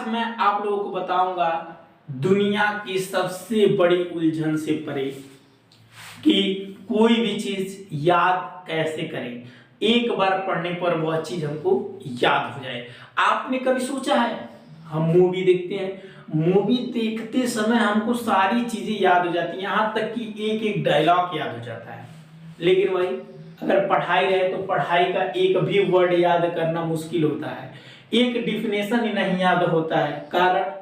आज मैं आप लोगों को बताऊंगा दुनिया की सबसे बड़ी उलझन से परे कि कोई भी चीज याद कैसे करें, एक बार पढ़ने पर वह चीज हमको याद हो जाए। आपने कभी सोचा है, हम मूवी देखते हैं, मूवी देखते समय हमको सारी चीजें याद हो जाती हैं, यहाँ तक कि एक एक डायलॉग याद हो जाता है। लेकिन वही अगर पढ़ाई रहे तो पढ़ाई का एक भी वर्ड याद करना मुश्किल होता है, एक डिफिनेशन ही नहीं याद होता है। कारण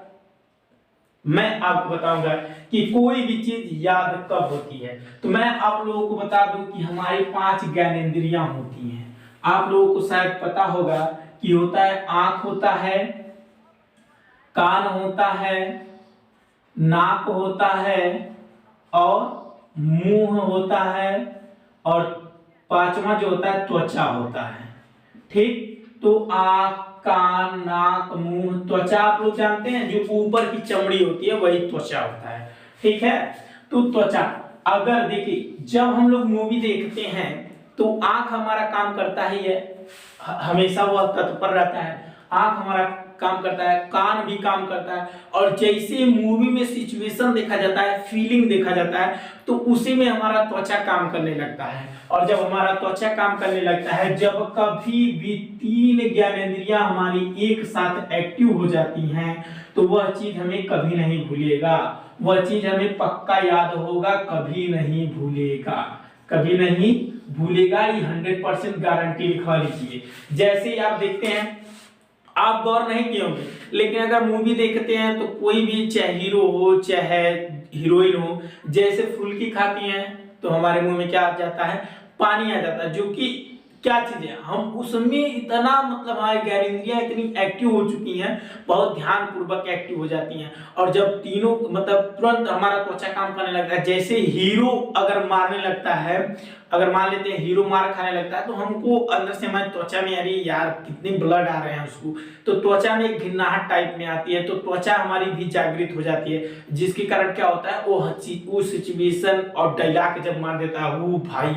मैं आपको बताऊंगा कि कोई भी चीज याद कब होती है। तो मैं आप लोगों को बता दूं कि हमारी 5 ज्ञानेंद्रियां होती हैं। आप लोगों को शायद पता होगा कि होता है आंख होता है, कान होता है, नाक होता है और मुंह होता है और पांचवा जो होता है त्वचा होता है। ठीक, तो आंख, कान, नाक, मुंह, त्वचा आप लोग जानते हैं, जो ऊपर की चमड़ी होती है वही त्वचा होता है। ठीक है, तो त्वचा, अगर देखिए जब हम लोग मूवी देखते हैं तो आंख हमारा काम करता है, ये हमेशा वह तत्पर रहता है, आंख हमारा काम करता है, कान भी काम करता है, और जैसे मूवी में सिचुएशन देखा जाता है, फीलिंग देखा जाता है, तो उसी में हमारा त्वचा काम करने लगता है। और जब हमारा त्वचा काम करने लगता है, जब कभी भी 3 ज्ञानेंद्रियां हमारी एक साथ एक्टिव हो जाती हैं, तो वह चीज हमें कभी नहीं भूलेगा, वह चीज हमें पक्का याद होगा, कभी नहीं भूलेगा, कभी नहीं भूलेगा। ये 100% गारंटी लिखवा लीजिए। जैसे ही आप देखते हैं, आप गौर नहीं किए होंगे, लेकिन अगर मूवी देखते हैं तो कोई भी चाहे हीरो हो चाहे हीरोइन हो, जैसे फुल्की खाती हैं तो हमारे मुंह में क्या आ जाता है, पानी आ जाता है। जो कि क्या चीज है, हम उसमें इतना मतलब हमारी ज्ञानेंद्रियां इतनी एक्टिव हो चुकी हैं, बहुत ध्यान पूर्वक एक्टिव हो जाती हैं। और जब तीनों मतलब तुरंत हमारा त्वचा काम करने लगता है, जैसे हीरो अगर मारने लगता है, अगर मान लेते हैं हीरो मार खाने लगता है, तो हमको अंदर से हमारी त्वचा में, अरे यार कितने ब्लड आ रहे हैं उसको, तो त्वचा में एक घिन्नाहट टाइप में आती है, तो त्वचा हमारी भी जागृत हो जाती है, जिसके कारण क्या होता है, वो सिचुएशन और डायलॉग जब मार देता है, वो भाई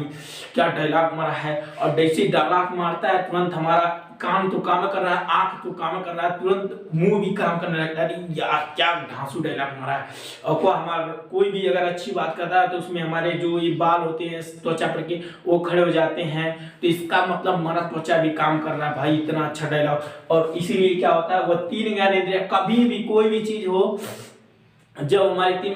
क्या डायलॉग मारा है, और जैसे डायलॉग मारता है तुरंत हमारा काम तो काम कर रहा है, आंख तो काम कर रहा है, तुरंत मुंह भी काम करने लगता है, यार क्या धांसू डायलॉग मारा है। और हमारा कोई भी अगर अच्छी बात करता है तो उसमें हमारे जो ये बाल होते हैं त्वचा पर के, वो खड़े हो जाते हैं, तो इसका मतलब हमारा त्वचा भी काम कर रहा है, भाई इतना अच्छा डायलॉग। और इसीलिए क्या होता है, वह 3 ज्ञानेंद्रियां कभी भी कोई भी चीज हो, जब हमारी 3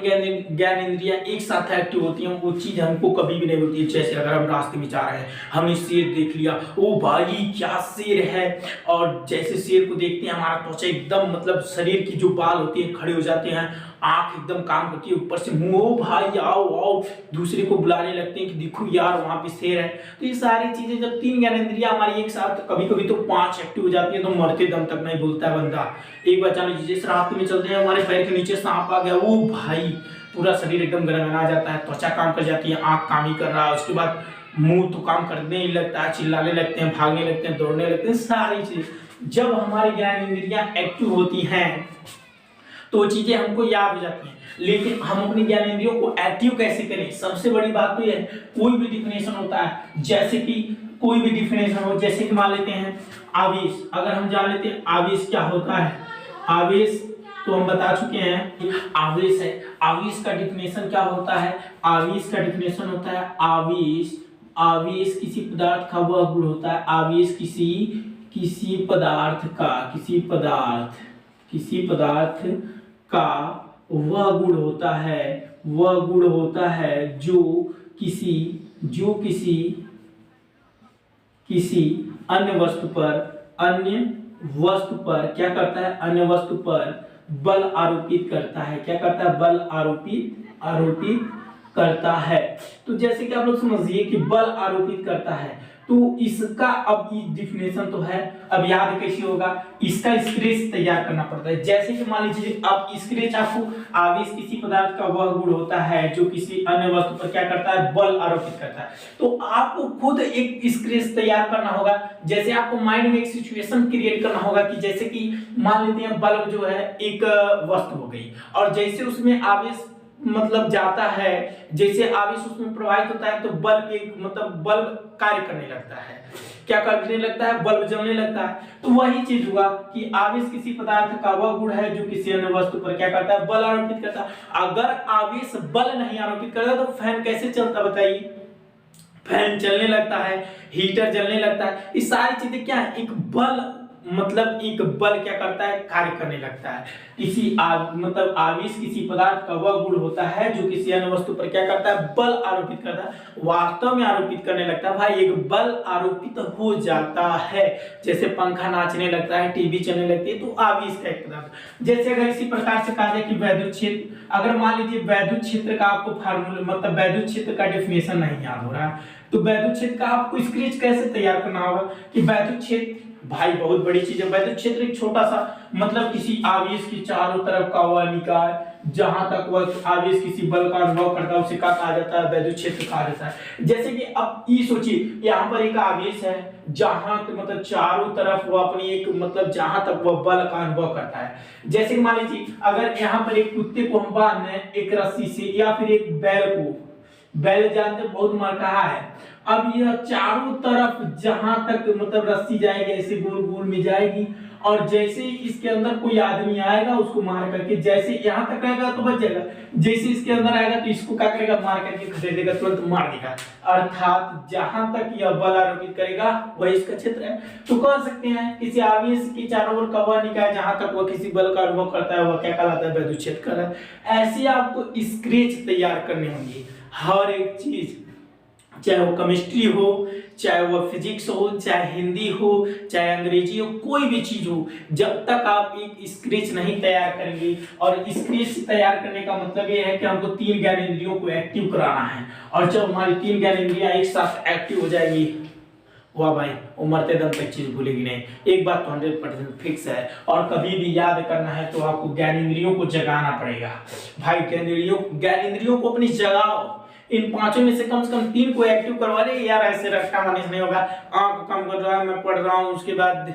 ज्ञानेंद्रियां एक साथ एक्टिव होती हैं, वो चीज हमको कभी भी नहीं होती है। जैसे अगर हम रास्ते में जा रहे हैं, हमने शेर देख लिया, ओ भाई क्या शेर है, और जैसे शेर को देखते हैं हमारा त्वचा एकदम मतलब शरीर की जो बाल होती है खड़े हो जाते हैं, आंख एकदम काम करती है, ऊपर से मुंह, ओ भाई आओ आओ, दूसरे को बुलाने लगते हैं कि देखो यार वहां पे शेर है। तो ये सारी चीजें जब 3 ज्ञानेंद्रियां हमारी एक साथ, कभी कभी तो 5 एक्टिव हो जाती है, तो मरते दम तक नहीं बोलता है बंदा। एक बार जान लीजिए, जिस रास्ते में चलते हैं हमारे पैर के नीचे सांप आ गया, वो भाई पूरा शरीर एकदम गनगना जाता है, त्वचा काम कर जाती है, आंख काम ही कर रहा है, उसके बाद मुंह तो काम करने ही लगता है, चिल्लाने लगते हैं, भागने लगते हैं, दौड़ने लगते हैं। सारी चीज जब हमारी ज्ञानेंद्रियां एक्टिव होती हैं तो चीजें हमको याद हो जाती हैं। लेकिन हम अपनी ज्ञानेंद्रियों को एक्टिव कैसे करें, सबसे बड़ी बात तो ये है, कोई भी डिफिनेशन होता है, जैसे कि कोई भी डिफिनेशन हो, जैसे कि मान लेते हैं आवेश, अगर हम जान लेते हैं आवेश क्या होता है, आवेश तो हम बता चुके हैं आवेश है। आवेश का डिफिनेशन क्या होता है, आवेश का डिफिनेशन होता है आवेश, आवेश किसी पदार्थ का वह गुण होता है, आवेश किसी पदार्थ का, किसी पदार्थ का वह गुण होता है, वह गुण होता है जो किसी अन्य वस्तु पर क्या करता है, अन्य वस्तु पर बल आरोपित करता है। क्या करता है, बल आरोपित करता है। तो जैसे कि आप लोग समझिए कि बल आरोपित करता है, तो इसका अब डिफिनेशन तो है, अब याद कैसे होगा, इसका स्केच तैयार करना पड़ता है। जैसे कि मान लीजिए अब स्केच आपको, आवेश किसी पदार्थ का वह गुण होता है जो किसी अन्य वस्तु पर क्या करता है, बल आरोपित करता है। तो आपको खुद एक स्केच तैयार करना होगा। जैसे आपको माइंड में एक सिचुएशन क्रिएट करना होगा कि जैसे कि मान लेते हैं बल्ब जो है एक वस्तु हो गई, और जैसे उसमें आवेश मतलब जाता है, जैसे आवेश उसमें प्रवाहित होता है तो बल्ब एक मतलब बल्ब कार्य करने लगता है, क्या करने लगता है, बल्ब जलने लगता है। तो वही चीज हुआ कि आवेश किसी पदार्थ का वह गुण है जो किसी अन्य वस्तु पर क्या करता है, बल आरोपित करता है। अगर आवेश बल नहीं आरोपित करता तो फैन कैसे चलता बताइए, फैन चलने लगता है, हीटर जलने लगता है। ये सारी चीजें क्या है, एक बल मतलब एक बल क्या करता है, कार्य करने लगता है। मतलब आवेश किसी पदार्थ का वह गुण होता है जो किसी अन्य वस्तु पर क्या करता है, बल आरोपित करता है, वास्तव में आरोपित करने लगता है। भाई एक बल आरोपित हो जाता है, जैसे पंखा नाचने लगता है, टीवी चलने लगती है, तो आवेश का एक पदार्थ। जैसे अगर इसी प्रकार से कहा जाए कि वैद्युत क्षेत्र, अगर मान लीजिए वैद्युत क्षेत्र का आपको फार्मूला मतलब वैद्युत क्षेत्र का डेफिनेशन नहीं याद हो रहा है, तो वैद्युत क्षेत्र का आपको स्केच कैसे तैयार करना होगा कि वैद्युत क्षेत्र, भाई बहुत बड़ी चीज है। वैद्युत क्षेत्र एक छोटा सा मतलब किसी आवेश की चारों तरफ का वह निकाय, जहां तक वह आवेश किसी बल का अनुभव करता है उसे क्या कहा जाता है, वैद्युत क्षेत्र कहा जाता है। जैसे कि अब ये सोचिए, यहाँ पर एक आवेश है जहां मतलब चारों तरफ वो अपनी एक मतलब जहां तक वह बल का अनुभव करता है। जैसे कि मान लीजिए अगर यहाँ पर एक कुत्ते को हम बांध दें एक रस्सी से, या फिर एक बैल को, बैल जानते बहुत मरकहा है, अब यह चारों तरफ जहां तक मतलब रस्सी जाएगी ऐसे गोल गोल में जाएगी, और जैसे इसके अंदर कोई आदमी आएगा उसको मार करके, जैसे यहाँ तक रहेगा तो बच जाएगा, जैसे इसके अंदर आएगा तो इसको क्या करेगा, मार करके खदेड़ेगा, तुरंत मार देगा। अर्थात जहां तक यह बल आरोपित करेगा वही इसका क्षेत्र है। तो कह सकते हैं किसी आवेश के चारों ओर का वह निकाय जहां तक वह किसी बल का अनुभव करता है वह क्या कहलाता है, वैद्युत क्षेत्र कहलाता है। ऐसे आपको स्केच तैयार करने होंगे हर एक चीज, चाहे वो केमिस्ट्री हो, चाहे वो फिजिक्स हो, चाहे हिंदी हो, चाहे अंग्रेजी हो, कोई भी चीज हो, जब तक आप एक स्केच नहीं तैयार करेंगे। और स्केच तैयार करने का मतलब ये है कि हमको 3 ज्ञानेंद्रियों को एक्टिव कराना है, और जब हमारी 3 ज्ञानेंद्रियां एक साथ एक्टिव हो जाएगी, वाह भाई, वो मरते दम तक चीज भूलेगी नहीं। एक बात तो 100% फिक्स है, और कभी भी याद करना है तो आपको ज्ञानेंद्रियों को जगाना पड़ेगा। भाई ज्ञानेंद्रियों को अपनी जगाओ। इन पांचों में से कम 3 को एक्टिव करवा ले यार, ऐसे रट्टा मारने नहीं होगा। आंख काम कर रहा है, मैं पढ़ रहा हूँ, उसके बाद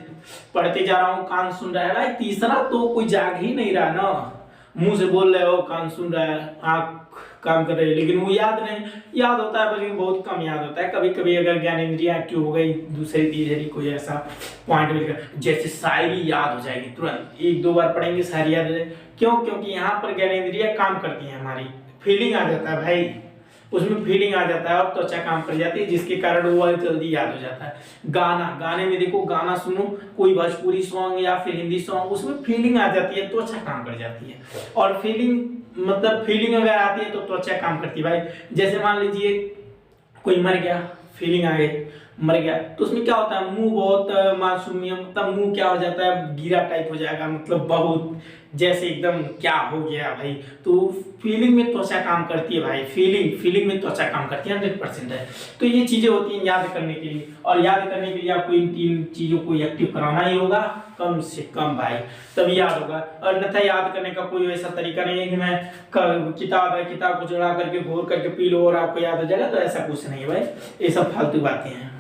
पढ़ते जा रहा हूँ, कान सुन रहा है। भाई तीसरा तो कोई जाग ही नहीं रहा ना, मुंह से बोल रहे हो, कान सुन रहा है, आंख काम कर रही है, लेकिन वो याद नहीं, याद होता है लेकिन बहुत कम याद होता है। कभी कभी अगर ज्ञानेंद्रियां एक्टिव हो गई, दूसरी तीसरी कोई ऐसा पॉइंट मिलकर, जैसे शायरी याद हो जाएगी तुरंत, 1-2 बार पढ़ेंगे शायरी याद हो जाएगी। क्यों? क्योंकि यहाँ पर ज्ञानेंद्रियां काम करती हैं, हमारी फीलिंग आ जाता है भाई, उसमें फीलिंग आ जाता है और त्वचा काम कर जाती है, जिसके कारण वो जल्दी याद हो जाता है। गाने में देखो, गाना सुनो, कोई भोजपुरी सॉन्ग या फिर हिंदी सॉन्ग, उसमें फीलिंग आ जाती है, त्वचा काम कर जाती है। और फीलिंग अगर आती है तो त्वचा काम करती है भाई। जैसे मान लीजिए कोई मर गया, फीलिंग आ गई, मर गया, तो उसमें क्या होता है, मुंह बहुत मासूमियत, मतलब मुंह क्या हो जाता है, गीला टाइप हो जाएगा, मतलब बहुत जैसे एकदम क्या हो गया भाई। तो फीलिंग में त्वचा काम करती है भाई, फीलिंग में त्वचा काम करती है, 100% है। तो ये चीजें होती हैं याद करने के लिए, और याद करने के लिए आपको इन 3 चीजों को एक्टिव कराना ही होगा कम से कम भाई, तभी याद होगा। और अन्यथा याद करने का कोई ऐसा तरीका नहीं है कि मैं किताब है, किताब को चढ़ा करके घोर करके पी लो और आपको याद हो जाएगा, तो ऐसा कुछ नहीं है भाई, ये सब फालतू बातें हैं।